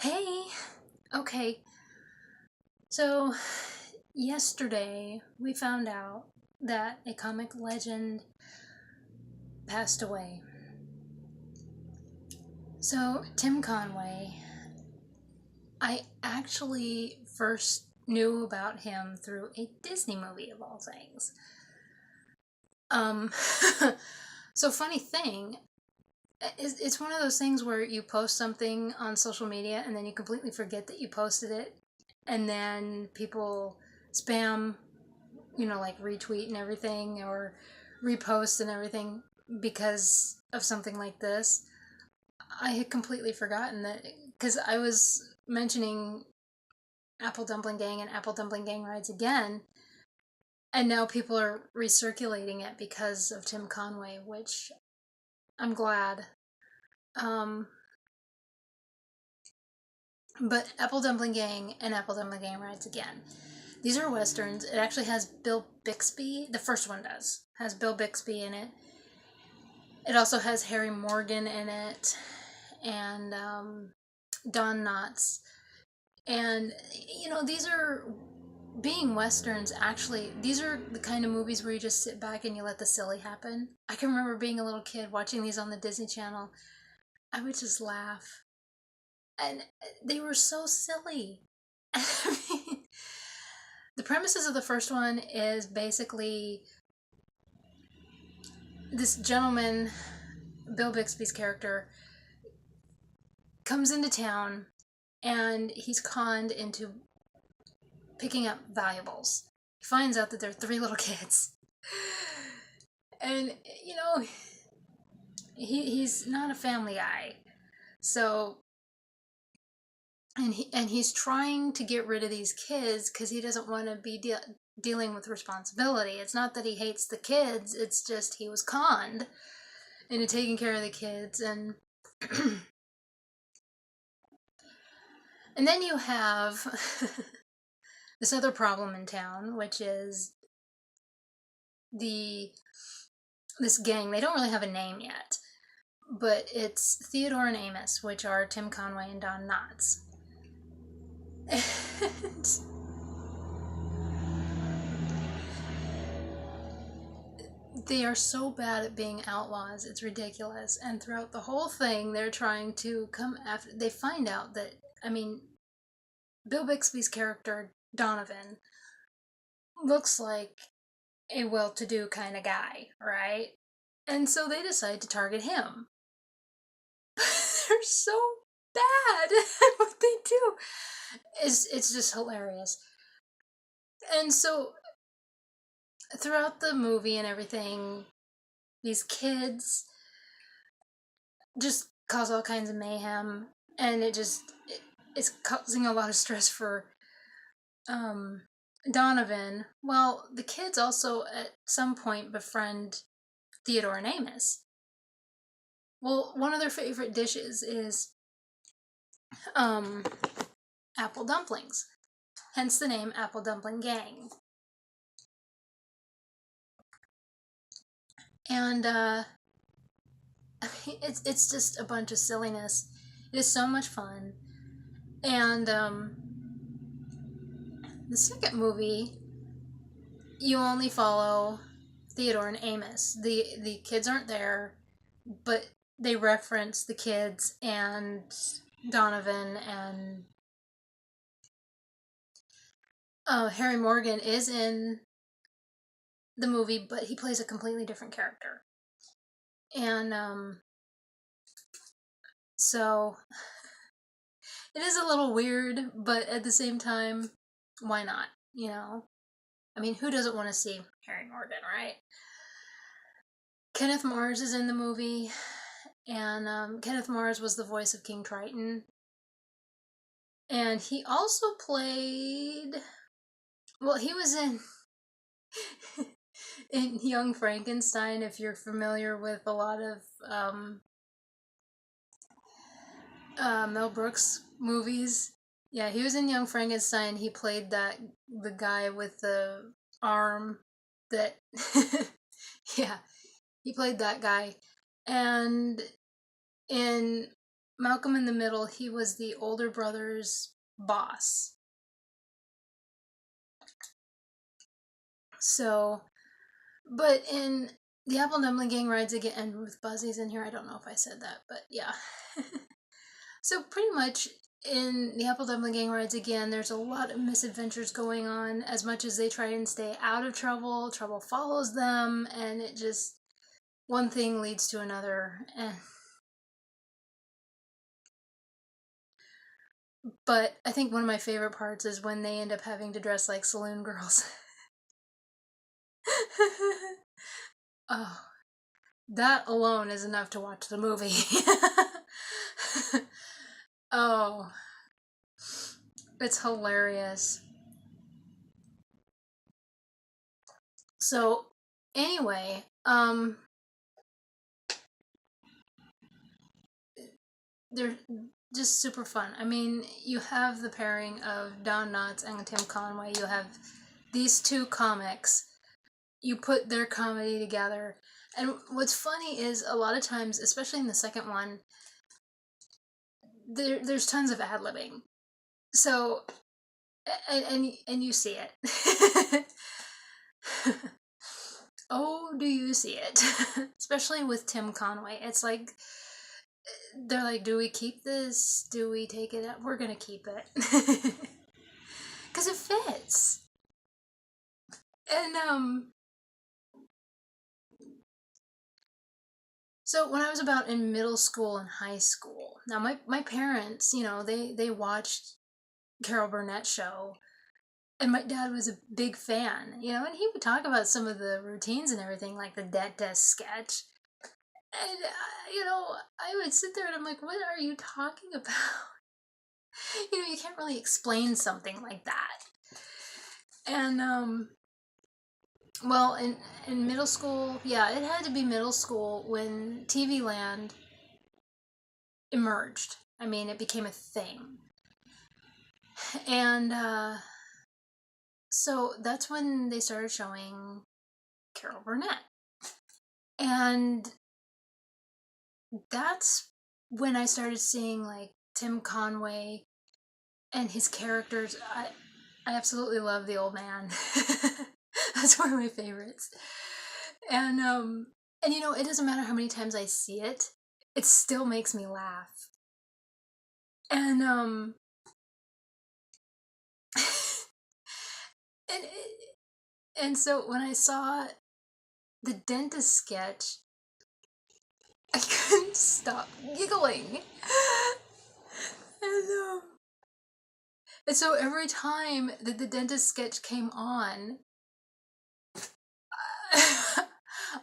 Hey, okay, so yesterday we found out that a comic legend passed away. So, Tim Conway, I actually first knew about him through a Disney movie of all things. Um, so funny thing, it's one of those things where you post something on social media and then you completely forget that you posted it, and then people spam, like retweet and everything or repost and everything because of something like this. I had completely forgotten that because I was mentioning Apple Dumpling Gang and Apple Dumpling Gang Rides Again, and now people are recirculating it because of Tim Conway, which I'm glad. Um, but Apple Dumpling Gang and Apple Dumpling Gang Rides Again. These are westerns. It actually has Bill Bixby. The first one has Bill Bixby in it. It also has Harry Morgan in it, and Don Knotts. And, these are, being westerns, actually, these are the kind of movies where you just sit back and you let the silly happen. I can remember being a little kid watching these on the Disney Channel. I would just laugh. And they were so silly. I mean, the premises of the first one is basically this gentleman, Bill Bixby's character, comes into town and he's conned into picking up valuables. He finds out that there are three little kids. And, he's not a family guy. So, and he's trying to get rid of these kids because he doesn't want to be dealing with responsibility. It's not that he hates the kids, it's just he was conned into taking care of the kids. And and then you have this other problem in town, which is the this gang. They don't really have a name yet, but it's Theodore and Amos, which are Tim Conway and Don Knotts. And they are so bad at being outlaws, it's ridiculous. And throughout the whole thing, they're trying to come after. They find out that, I mean, Bill Bixby's character, Donovan, looks like a well to do kind of guy, right? And so they decide to target him. They're so bad at what they do. It's just hilarious. And so throughout the movie and everything, these kids just cause all kinds of mayhem, and it's causing a lot of stress for um, Donovan. Well, the kids also at some point befriend Theodore and Amos. Well, one of their favorite dishes is um, apple dumplings, hence the name Apple Dumpling Gang. And it's just a bunch of silliness. It is so much fun. And the second movie, you only follow Theodore and Amos. The kids aren't there, but they reference the kids and Donovan, and Harry Morgan is in the movie, but he plays a completely different character. And so it is a little weird, but at the same time, why not? I mean, who doesn't want to see Harry Morgan, right? Kenneth Mars is in the movie, and Kenneth Mars was the voice of King Triton. And he also played, well, he was in in Young Frankenstein, if you're familiar with a lot of Mel Brooks movies. Yeah, he was in Young Frankenstein. He played the guy with the arm that, yeah, he played that guy. And in Malcolm in the Middle, he was the older brother's boss. So, but in the Apple Dumpling Gang Rides Again, and Ruth Buzzy's in here. I don't know if I said that, but yeah. So pretty much in the Apple Dumpling Gang Rides Again, there's a lot of misadventures going on. As much as they try and stay out of trouble, trouble follows them, and it just one thing leads to another. But I think one of my favorite parts is when they end up having to dress like saloon girls. Oh, that alone is enough to watch the movie. Oh, it's hilarious. So, anyway, they're just super fun. I mean, you have the pairing of Don Knotts and Tim Conway. You have these two comics. You put their comedy together. And what's funny is a lot of times, especially in the second one, there's tons of ad-libbing. So, and you see it. Oh, do you see it? Especially with Tim Conway. It's like, they're like, do we keep this? Do we take it out? We're gonna keep it. Because it fits. And, so when I was about in middle school and high school, now my parents, they watched Carol Burnett show, and my dad was a big fan, and he would talk about some of the routines and everything, like the dentist sketch. And, I would sit there and I'm like, what are you talking about? You can't really explain something like that. And, well, in middle school, yeah, it had to be middle school when TV Land emerged. I mean, it became a thing. And, so that's when they started showing Carol Burnett. And that's when I started seeing, like, Tim Conway and his characters. I absolutely love the old man. That's one of my favorites. And it doesn't matter how many times I see it, it still makes me laugh. And and and so when I saw the dentist sketch, I couldn't stop giggling. And and so every time that the dentist sketch came on,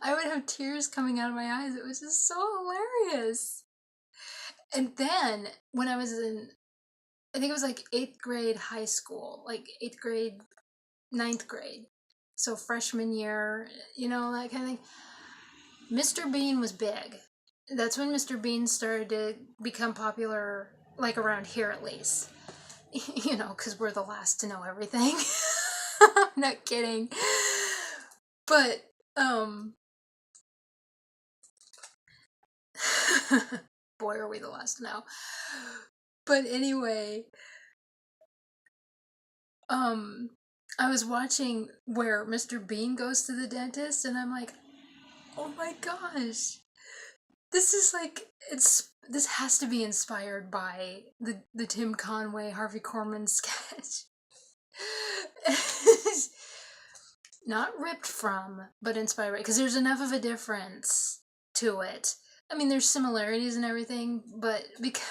I would have tears coming out of my eyes. It was just so hilarious. And then when I was I think it was like 8th grade high school, like 8th grade, 9th grade. So freshman year, that kind of thing. Mr. Bean was big. That's when Mr. Bean started to become popular, like around here at least. Because we're the last to know everything. I'm not kidding. But, boy, are we the last to know. But anyway, I was watching where Mr. Bean goes to the dentist, and I'm like, oh my gosh, this is like, this has to be inspired by the Tim Conway, Harvey Korman sketch. Not ripped from, but inspired, because there's enough of a difference to it. I mean, there's similarities and everything, but because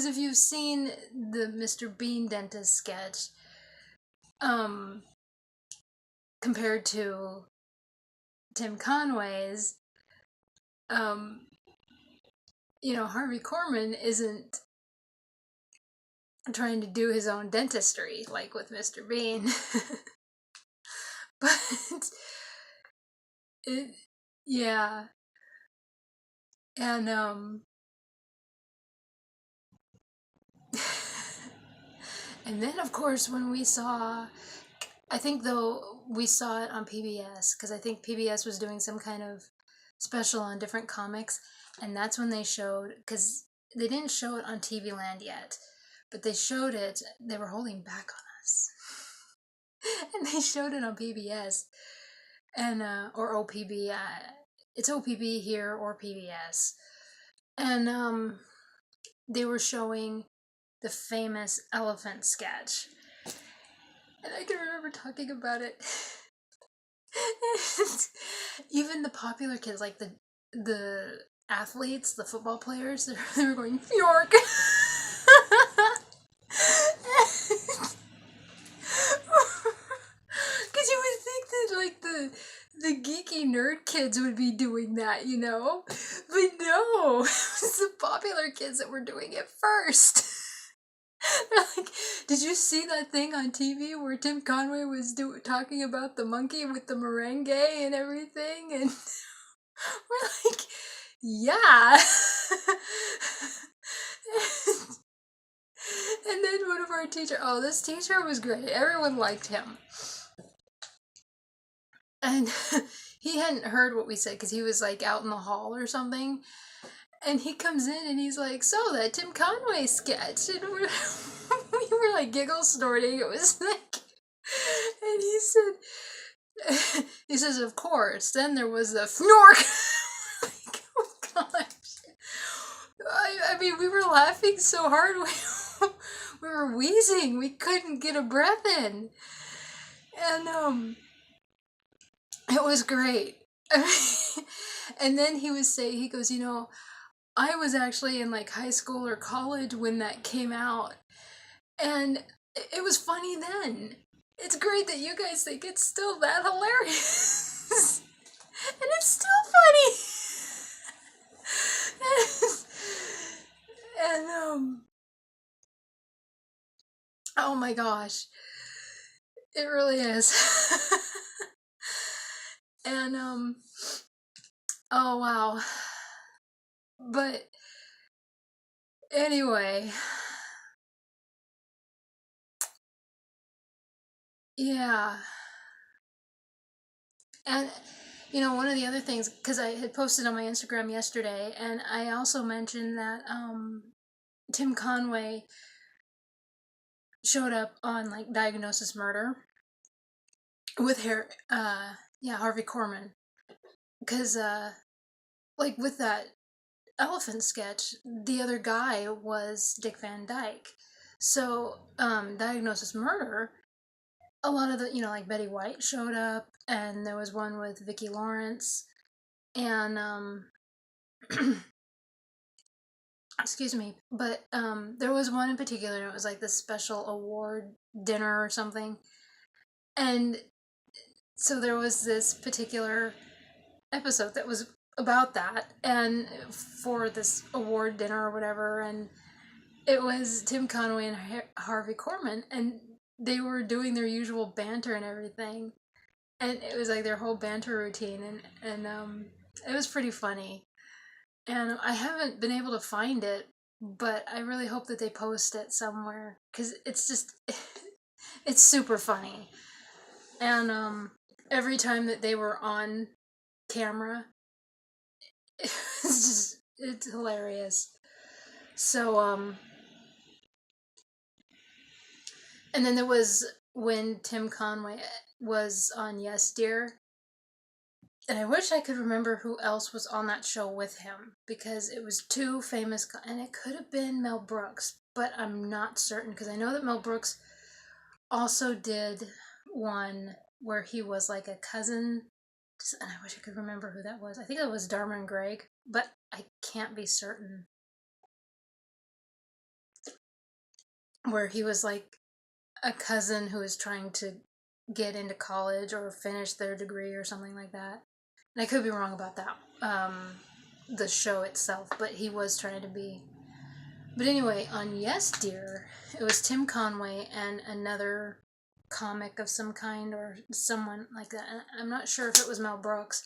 if you've seen the Mr. Bean dentist sketch, compared to Tim Conway's, Harvey Korman isn't trying to do his own dentistry like with Mr. Bean. But yeah. And and then of course when we saw, I think though we saw it on PBS, because I think PBS was doing some kind of special on different comics, and that's when they showed, because they didn't show it on TV Land yet, but they showed it. They were holding back on us, and they showed it on PBS and or OPB. It's OPB here or PBS, and they were showing the famous elephant sketch, and I can remember talking about it. Even the popular kids, like the athletes, the football players, they were going York. Because you would think that like the geeky nerd kids would be doing that, you know, but no, it was the popular kids that were doing it first. They're like, did you see that thing on TV where Tim Conway was talking about the monkey with the merengue and everything? And we're like, yeah. And then one of our teachers, oh, this teacher was great. Everyone liked him. And he hadn't heard what we said because he was like out in the hall or something. And he comes in and he's like, so that Tim Conway sketch. And we were like giggle snorting. It was like, and he says, of course. Then there was the fnork. Like, oh gosh. I mean, we were laughing so hard. We were wheezing. We couldn't get a breath in. And, it was great. And then he goes, you know, I was actually in like high school or college when that came out, and it was funny then. It's great that you guys think it's still that hilarious. And it's still funny. And oh my gosh. It really is. And oh wow. But anyway, yeah. And you know, one of the other things, because I had posted on my Instagram yesterday, and I also mentioned that Tim Conway showed up on like Diagnosis Murder with Harvey Korman, because like with that elephant sketch, the other guy was Dick Van Dyke. So Diagnosis Murder, a lot of the, you know, like Betty White showed up, and there was one with Vicki Lawrence, and excuse me, but there was one in particular, and it was like this special award dinner or something, and so there was this particular episode that was about that, and for this award dinner or whatever, and it was Tim Conway and Harvey Korman, and they were doing their usual banter and everything, and it was like their whole banter routine, and it was pretty funny. And I haven't been able to find it, but I really hope that they post it somewhere, because it's just it's super funny. And every time that they were on camera, it's hilarious. So and then there was when Tim Conway was on Yes Dear, and I wish I could remember who else was on that show with him, because it was two famous, and it could have been Mel Brooks, but I'm not certain, because I know that Mel Brooks also did one where he was like a cousin, and I wish I could remember who that was. I think it was Dharma and Greg, but I can't be certain. Where he was like a cousin who was trying to get into college or finish their degree or something like that. And I could be wrong about that, the show itself, but he was trying to be. But anyway, on Yes Dear, it was Tim Conway and another comic of some kind or someone like that. And I'm not sure if it was Mel Brooks,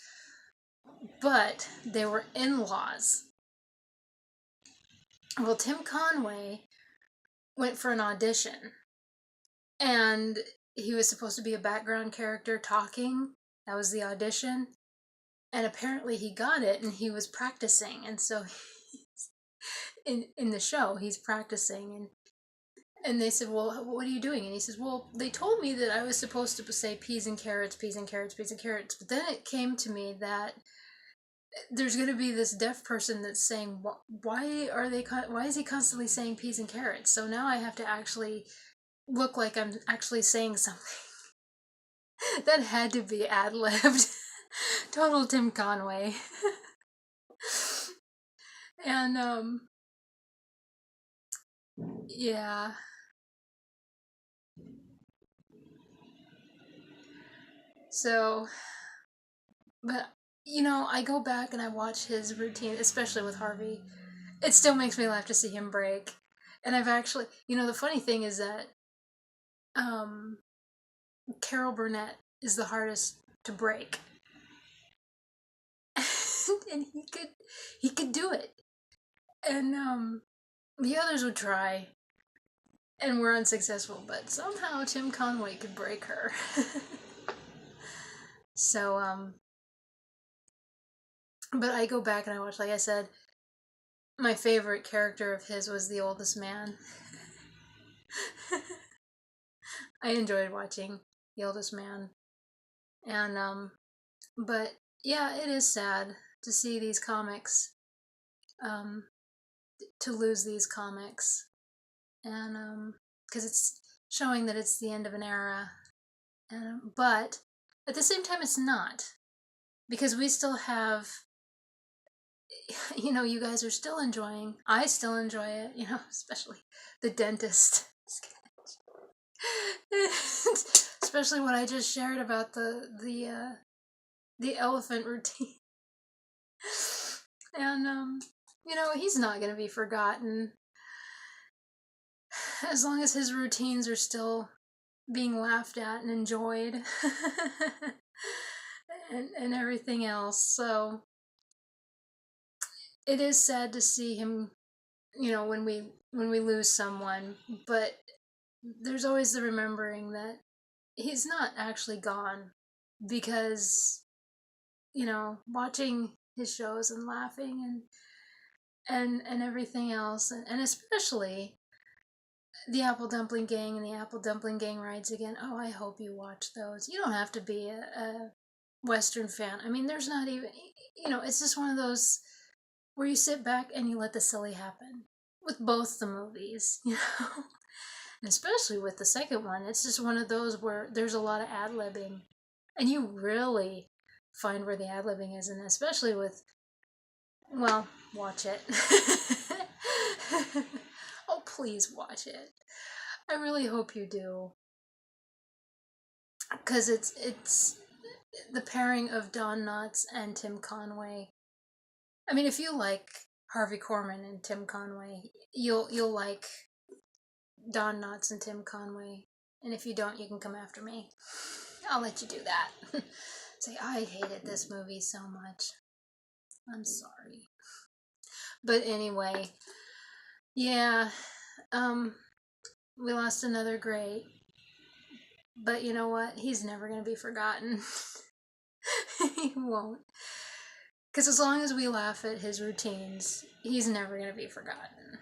but they were in-laws. Well, Tim Conway went for an audition, and he was supposed to be a background character talking. That was the audition. and apparently he got it, and he was practicing, and so in the show he's practicing, and they said, well, what are you doing? And he says, well, they told me that I was supposed to say peas and carrots, peas and carrots, peas and carrots, but then it came to me that there's going to be this deaf person that's saying, why is he constantly saying peas and carrots? So now I have to actually look like I'm actually saying something. That had to be ad-libbed. Total Tim Conway. And yeah. So, but I go back and I watch his routine, especially with Harvey. It still makes me laugh to see him break. And I've actually, the funny thing is that um Carol Burnett is the hardest to break. And he could do it. And the others would try and were unsuccessful, but somehow Tim Conway could break her. So but I go back and I watch, like I said, my favorite character of his was the oldest man. I enjoyed watching the oldest man. And but yeah, it is sad to see these comics, um to lose these comics, and because it's showing that it's the end of an era, and but at the same time it's not, because we still have, you guys are still enjoying, I still enjoy it, especially the dentist. Especially what I just shared about the elephant routine. And he's not going to be forgotten as long as his routines are still being laughed at and enjoyed. and everything else. So it is sad to see him, when we lose someone, but there's always the remembering that he's not actually gone, because watching his shows and laughing and everything else, and especially the Apple Dumpling Gang and the Apple Dumpling Gang Rides Again. Oh, I hope you watch those. You don't have to be a Western fan. I mean, there's not even, it's just one of those where you sit back and you let the silly happen with both the movies, And especially with the second one, it's just one of those where there's a lot of ad-libbing, and you really find where the ad-libbing is, and especially with, well, watch it. Oh, please watch it. I really hope you do, because it's the pairing of Don Knotts and Tim Conway. I mean, if you like Harvey Korman and Tim Conway, you'll like Don Knotts and Tim Conway. And if you don't, you can come after me. I'll let you do that. Say, I hated this movie so much. I'm sorry. But anyway, yeah, we lost another great. But you know what? He's never going to be forgotten. He won't. Because as long as we laugh at his routines, he's never going to be forgotten.